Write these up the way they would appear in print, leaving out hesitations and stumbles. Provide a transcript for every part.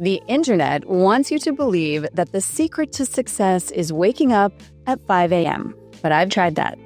The internet wants you to believe that the secret to success is waking up at 5 a.m. But I've tried that.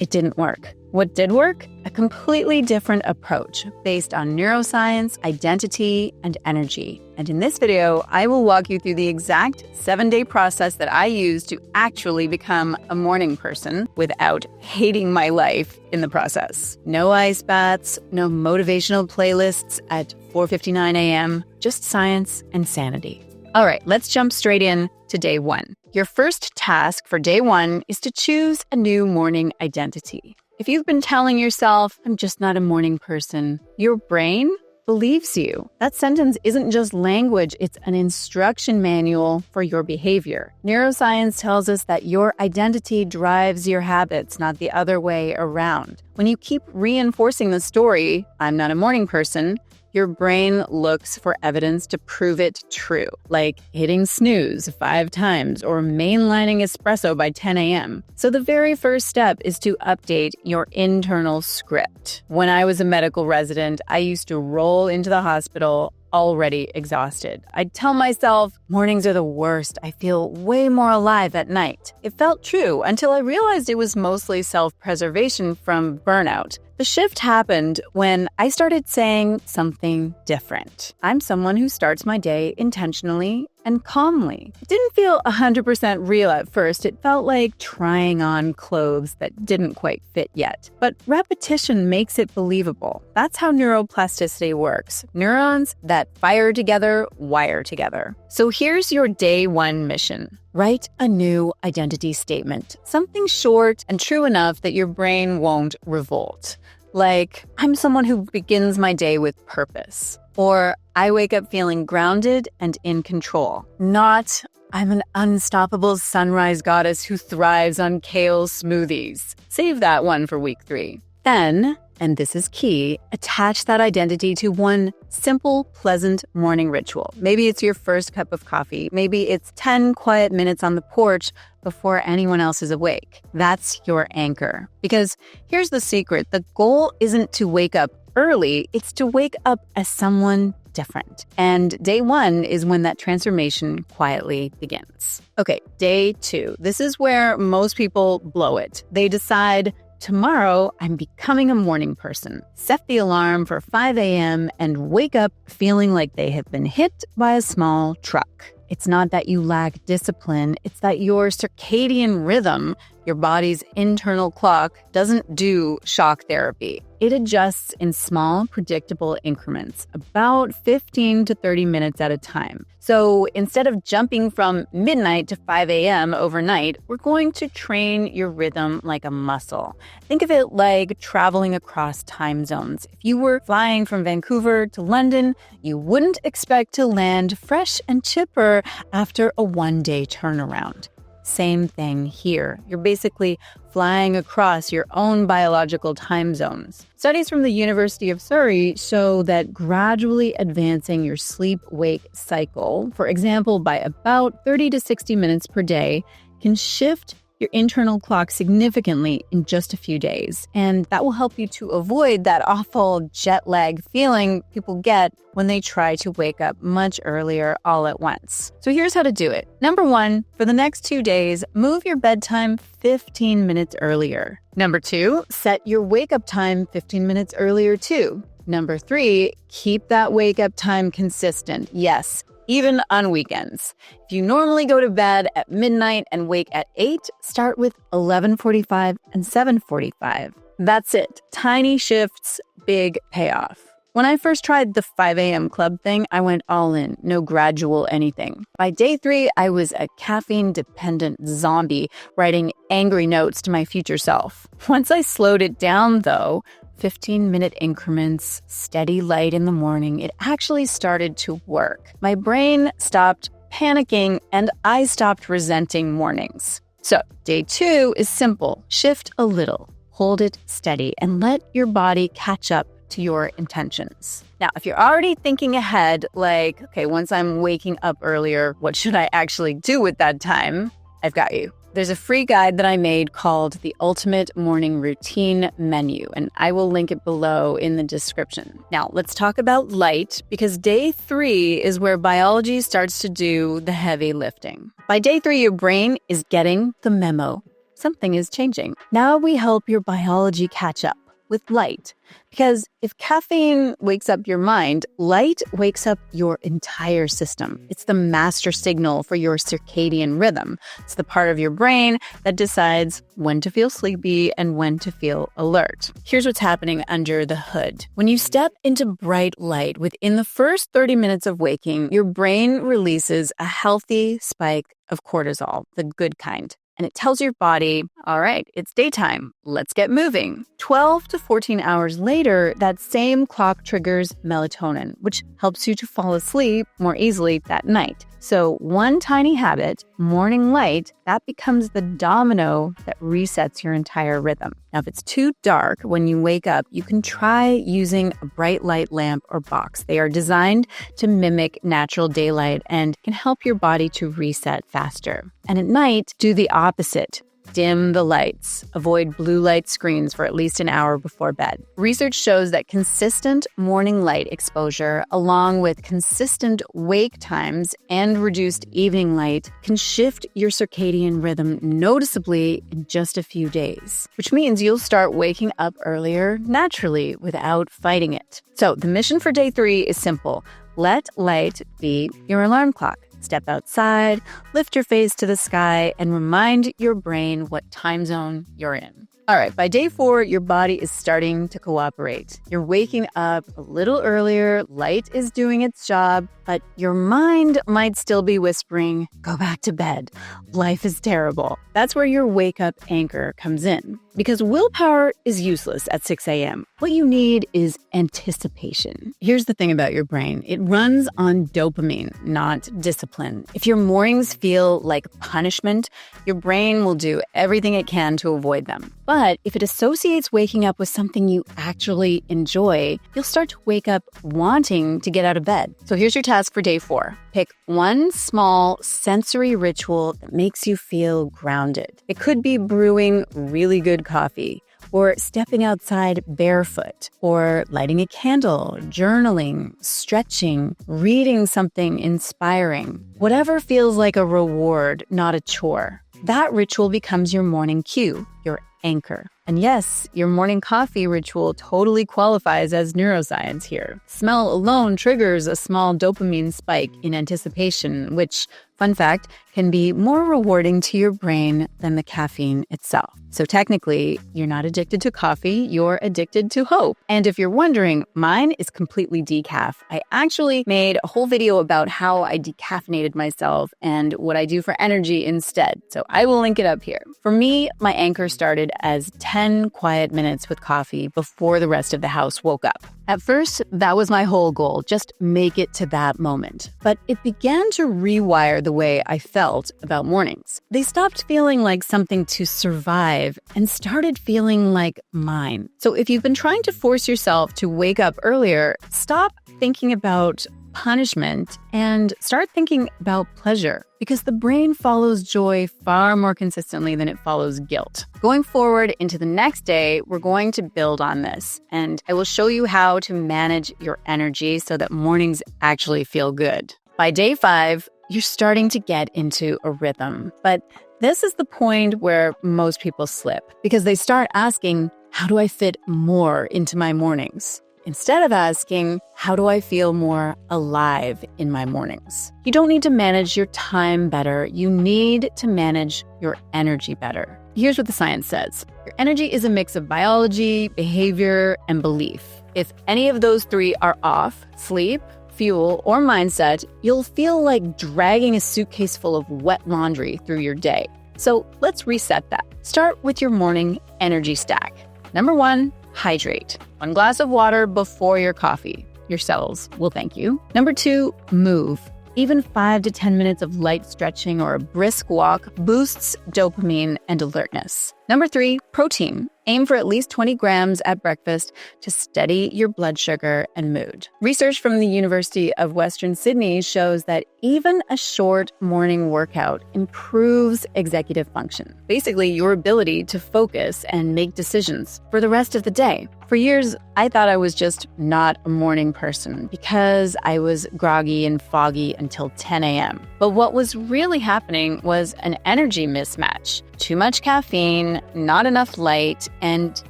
It didn't work. What did work? A completely different approach based on neuroscience, identity, and energy. And in this video, I will walk you through the exact 7-day process that I use to actually become a morning person without hating my life in the process. No ice baths, no motivational playlists at 4:59 a.m., just science and sanity. All right, let's jump straight in to day 1. Your first task for day 1 is to choose a new morning identity. If you've been telling yourself, I'm just not a morning person, your brain believes you. That sentence isn't just language, it's an instruction manual for your behavior. Neuroscience tells us that your identity drives your habits, not the other way around. When you keep reinforcing the story, I'm not a morning person, your brain looks for evidence to prove it true, like hitting snooze 5 times or mainlining espresso by 10 a.m. So the very first step is to update your internal script. When I was a medical resident, I used to roll into the hospital already exhausted. I'd tell myself, mornings are the worst. I feel way more alive at night. It felt true until I realized it was mostly self-preservation from burnout. The shift happened when I started saying something different. I'm someone who starts my day intentionally and calmly. It didn't feel 100% real at first. It felt like trying on clothes that didn't quite fit yet. But repetition makes it believable. That's how neuroplasticity works. Neurons that fire together, wire together. So here's your day 1 mission. Write a new identity statement. Something short and true enough that your brain won't revolt. Like, I'm someone who begins my day with purpose. Or, I wake up feeling grounded and in control. Not, I'm an unstoppable sunrise goddess who thrives on kale smoothies. Save that one for week 3. Then, and this is key, attach that identity to one simple, pleasant morning ritual. Maybe it's your first cup of coffee. Maybe it's 10 quiet minutes on the porch before anyone else is awake. That's your anchor. Because here's the secret. The goal isn't to wake up early. It's to wake up as someone different. And day 1 is when that transformation quietly begins. Okay, day 2. This is where most people blow it. They decide, tomorrow, I'm becoming a morning person. Set the alarm for 5 a.m. and wake up feeling like they have been hit by a small truck. It's not that you lack discipline, it's that your circadian rhythm, your body's internal clock, doesn't do shock therapy. It adjusts in small, predictable increments, about 15 to 30 minutes at a time. So instead of jumping from midnight to 5 a.m. overnight, we're going to train your rhythm like a muscle. Think of it like traveling across time zones. If you were flying from Vancouver to London, you wouldn't expect to land fresh and chipper after a 1-day turnaround. Same thing here. You're basically flying across your own biological time zones. Studies from the University of Surrey show that gradually advancing your sleep-wake cycle, for example, by about 30 to 60 minutes per day, can shift your internal clock significantly in just a few days. And that will help you to avoid that awful jet lag feeling people get when they try to wake up much earlier all at once. So here's how to do it. Number 1, for the next 2 days, move your bedtime 15 minutes earlier. Number 2, set your wake-up time 15 minutes earlier too. Number 3, keep that wake-up time consistent. Yes, even on weekends. If you normally go to bed at midnight and wake at 8, start with 11:45 and 7:45. That's it. Tiny shifts, big payoff. When I first tried the 5 a.m. club thing, I went all in, no gradual anything. By day 3, I was a caffeine-dependent zombie writing angry notes to my future self. Once I slowed it down, though, 15-minute increments, steady light in the morning, it actually started to work. My brain stopped panicking and I stopped resenting mornings. So, day 2 is simple. Shift a little, hold it steady, and let your body catch up to your intentions. Now, if you're already thinking ahead, like, okay, once I'm waking up earlier, what should I actually do with that time? I've got you. There's a free guide that I made called The Ultimate Morning Routine Menu, and I will link it below in the description. Now, let's talk about light, because day 3 is where biology starts to do the heavy lifting. By day 3, your brain is getting the memo. Something is changing. Now we help your biology catch up with light. Because if caffeine wakes up your mind, light wakes up your entire system. It's the master signal for your circadian rhythm. It's the part of your brain that decides when to feel sleepy and when to feel alert. Here's what's happening under the hood. When you step into bright light, within the first 30 minutes of waking, your brain releases a healthy spike of cortisol, the good kind. And it tells your body, all right, it's daytime, let's get moving. 12 to 14 hours later, that same clock triggers melatonin, which helps you to fall asleep more easily that night. So one tiny habit, morning light, that becomes the domino that resets your entire rhythm. Now, if it's too dark when you wake up, you can try using a bright light lamp or box. They are designed to mimic natural daylight and can help your body to reset faster. And at night, do the opposite. Dim the lights. Avoid blue light screens for at least an hour before bed. Research shows that consistent morning light exposure, along with consistent wake times and reduced evening light, can shift your circadian rhythm noticeably in just a few days, which means you'll start waking up earlier naturally without fighting it. So the mission for day 3 is simple. Let light be your alarm clock. Step outside, lift your face to the sky, and remind your brain what time zone you're in. All right, by day 4, your body is starting to cooperate. You're waking up a little earlier, light is doing its job, but your mind might still be whispering, go back to bed. Life is terrible. That's where your wake-up anchor comes in. Because willpower is useless at 6 a.m. What you need is anticipation. Here's the thing about your brain. It runs on dopamine, not discipline. If your mornings feel like punishment, your brain will do everything it can to avoid them. But if it associates waking up with something you actually enjoy, you'll start to wake up wanting to get out of bed. So here's your task for day 4. Pick one small sensory ritual that makes you feel grounded. It could be brewing really good coffee, or stepping outside barefoot, or lighting a candle, journaling, stretching, reading something inspiring. Whatever feels like a reward, not a chore. That ritual becomes your morning cue, your anchor. And yes, your morning coffee ritual totally qualifies as neuroscience here. Smell alone triggers a small dopamine spike in anticipation, which, fun fact, can be more rewarding to your brain than the caffeine itself. So technically, you're not addicted to coffee, you're addicted to hope. And if you're wondering, mine is completely decaf. I actually made a whole video about how I decaffeinated myself and what I do for energy instead. So I will link it up here. For me, my anchor started as 10 quiet minutes with coffee before the rest of the house woke up. At first, that was my whole goal, just make it to that moment. But it began to rewire the way I felt about mornings. They stopped feeling like something to survive and started feeling like mine. So if you've been trying to force yourself to wake up earlier, stop thinking about punishment and start thinking about pleasure, because the brain follows joy far more consistently than it follows guilt. Going forward into the next day, we're going to build on this, and I will show you how to manage your energy so that mornings actually feel good. By day 5, you're starting to get into a rhythm, but this is the point where most people slip, because they start asking, how do I fit more into my mornings? Instead of asking, how do I feel more alive in my mornings? You don't need to manage your time better. You need to manage your energy better. Here's what the science says. Your energy is a mix of biology, behavior, and belief. If any of those 3 are off, sleep, fuel, or mindset, you'll feel like dragging a suitcase full of wet laundry through your day. So let's reset that. Start with your morning energy stack. Number 1, hydrate. 1 glass of water before your coffee. Your cells will thank you. Number 2, move. Even 5 to 10 minutes of light stretching or a brisk walk boosts dopamine and alertness. Number 3, protein. Aim for at least 20 grams at breakfast to steady your blood sugar and mood. Research from the University of Western Sydney shows that even a short morning workout improves executive function, basically your ability to focus and make decisions for the rest of the day. For years, I thought I was just not a morning person because I was groggy and foggy until 10 a.m. But what was really happening was an energy mismatch. Too much caffeine, not enough light, and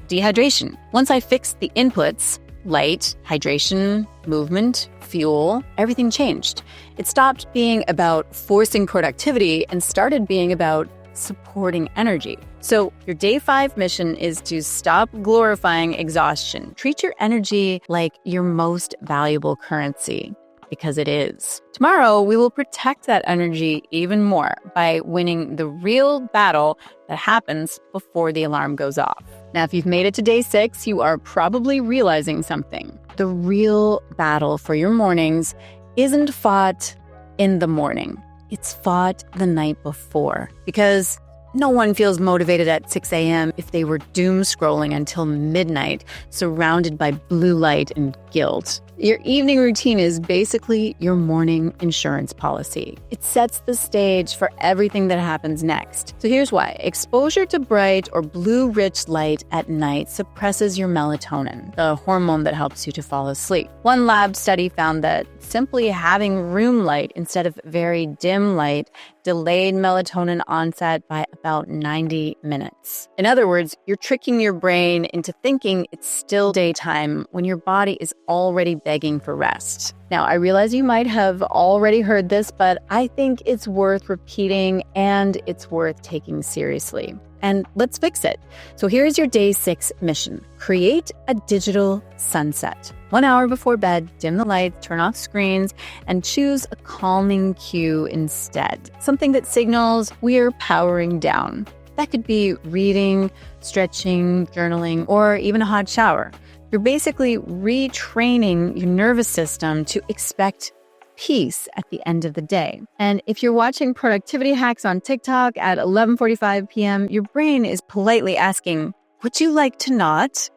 dehydration. Once I fixed the inputs, light, hydration, movement, fuel, everything changed. It stopped being about forcing productivity and started being about supporting energy. So your day 5 mission is to stop glorifying exhaustion. Treat your energy like your most valuable currency, because it is. Tomorrow, we will protect that energy even more by winning the real battle that happens before the alarm goes off. Now, if you've made it to day 6, you are probably realizing something. The real battle for your mornings isn't fought in the morning. It's fought the night before, because no one feels motivated at 6 a.m. if they were doom scrolling until midnight, surrounded by blue light and guilt. Your evening routine is basically your morning insurance policy. It sets the stage for everything that happens next. So here's why. Exposure to bright or blue-rich light at night suppresses your melatonin, the hormone that helps you to fall asleep. One lab study found that simply having room light instead of very dim light delayed melatonin onset by about 90 minutes. In other words, you're tricking your brain into thinking it's still daytime when your body is already begging for rest. Now, I realize you might have already heard this, but I think it's worth repeating and it's worth taking seriously. And let's fix it. So here's your day 6 mission. Create a digital sunset. 1 hour before bed, dim the lights, turn off screens, and choose a calming cue instead. Something that signals we're powering down. That could be reading, stretching, journaling, or even a hot shower. You're basically retraining your nervous system to expect peace at the end of the day. And if you're watching productivity hacks on TikTok at 11:45 p.m., your brain is politely asking, would you like to not?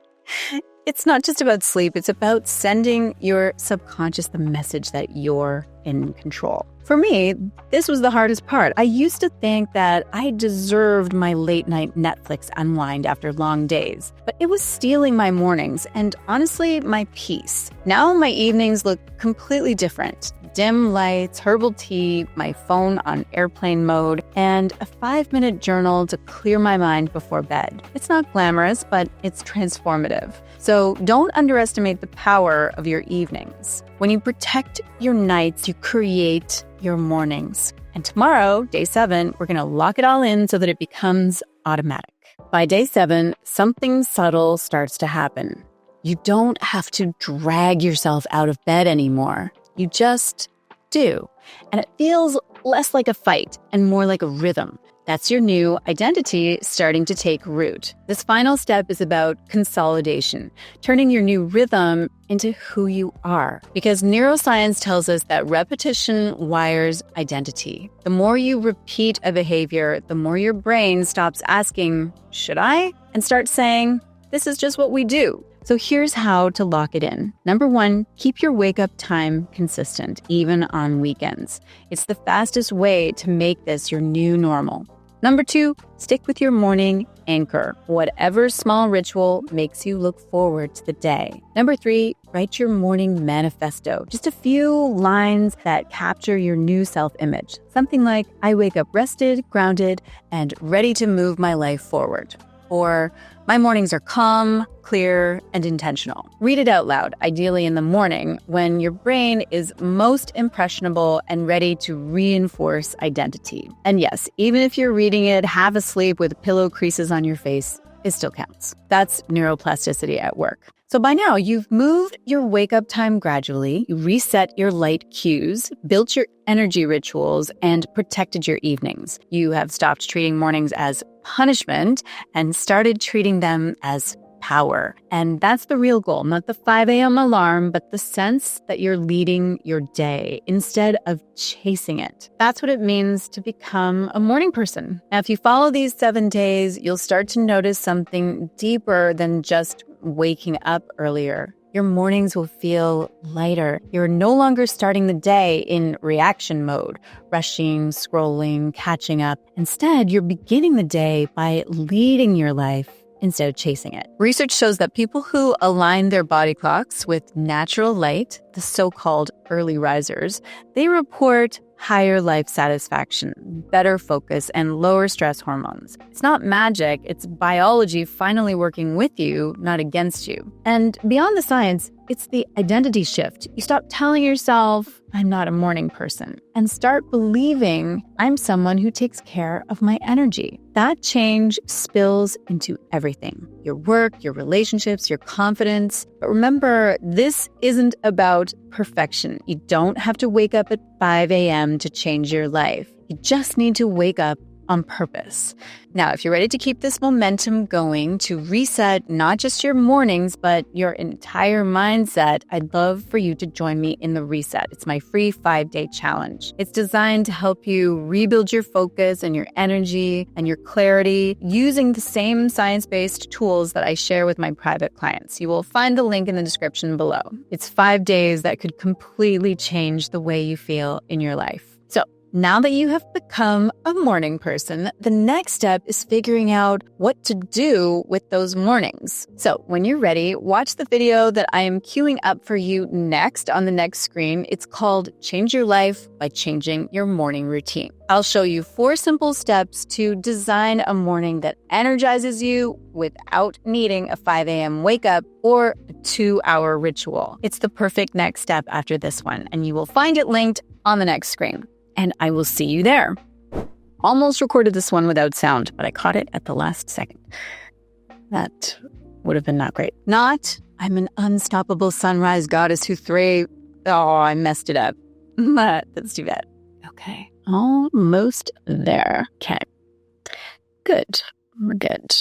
It's not just about sleep. It's about sending your subconscious the message that you're in control. For me, this was the hardest part. I used to think that I deserved my late night Netflix unwind after long days, but it was stealing my mornings and honestly, my peace. Now my evenings look completely different. Dim lights, herbal tea, my phone on airplane mode, and a 5-minute journal to clear my mind before bed. It's not glamorous, but it's transformative. So don't underestimate the power of your evenings. When you protect your nights, you create your mornings. And tomorrow, day 7, we're going to lock it all in so that it becomes automatic. By day 7, something subtle starts to happen. You don't have to drag yourself out of bed anymore. You just do. And it feels less like a fight and more like a rhythm. That's your new identity starting to take root. This final step is about consolidation, turning your new rhythm into who you are. Because neuroscience tells us that repetition wires identity. The more you repeat a behavior, the more your brain stops asking, should I? And starts saying, this is just what we do. So here's how to lock it in. Number 1, keep your wake-up time consistent, even on weekends. It's the fastest way to make this your new normal. Number 2, stick with your morning anchor. Whatever small ritual makes you look forward to the day. Number 3, write your morning manifesto. Just a few lines that capture your new self-image. Something like, I wake up rested, grounded, and ready to move my life forward. Or, my mornings are calm, clear, and intentional. Read it out loud, ideally in the morning, when your brain is most impressionable and ready to reinforce identity. And yes, even if you're reading it half asleep with pillow creases on your face, it still counts. That's neuroplasticity at work. So by now, you've moved your wake-up time gradually, you reset your light cues, built your energy rituals, and protected your evenings. You have stopped treating mornings as punishment and started treating them as power. And that's the real goal, not the 5 a.m. alarm, but the sense that you're leading your day instead of chasing it. That's what it means to become a morning person. Now, if you follow these 7 days, you'll start to notice something deeper than just waking up earlier. Your mornings will feel lighter. You're no longer starting the day in reaction mode, rushing, scrolling, catching up. Instead, you're beginning the day by leading your life instead of chasing it. Research shows that people who align their body clocks with natural light, the so-called early risers, they report higher life satisfaction, better focus, and lower stress hormones. It's not magic, it's biology finally working with you, not against you. And beyond the science, it's the identity shift. You stop telling yourself, I'm not a morning person, and start believing I'm someone who takes care of my energy. That change spills into everything. Your work, your relationships, your confidence. But remember, this isn't about perfection. You don't have to wake up at 5 a.m. to change your life. You just need to wake up on purpose. Now, if you're ready to keep this momentum going, to reset not just your mornings, but your entire mindset, I'd love for you to join me in the Reset. It's my free 5-day challenge. It's designed to help you rebuild your focus and your energy and your clarity using the same science-based tools that I share with my private clients. You will find the link in the description below. It's 5 days that could completely change the way you feel in your life. Now that you have become a morning person, the next step is figuring out what to do with those mornings. So when you're ready, watch the video that I am queuing up for you next on the next screen. It's called Change Your Life by Changing Your Morning Routine. I'll show you 4 simple steps to design a morning that energizes you without needing a 5 a.m. wake up or a 2-hour ritual. It's the perfect next step after this one, and you will find it linked on the next screen. And I will see you there. Almost recorded this one without sound, but I caught it at the last second. That would have been not great. I'm an unstoppable sunrise goddess who thrives. Oh, I messed it up. That's too bad. Okay, almost there. Okay, good. We're good.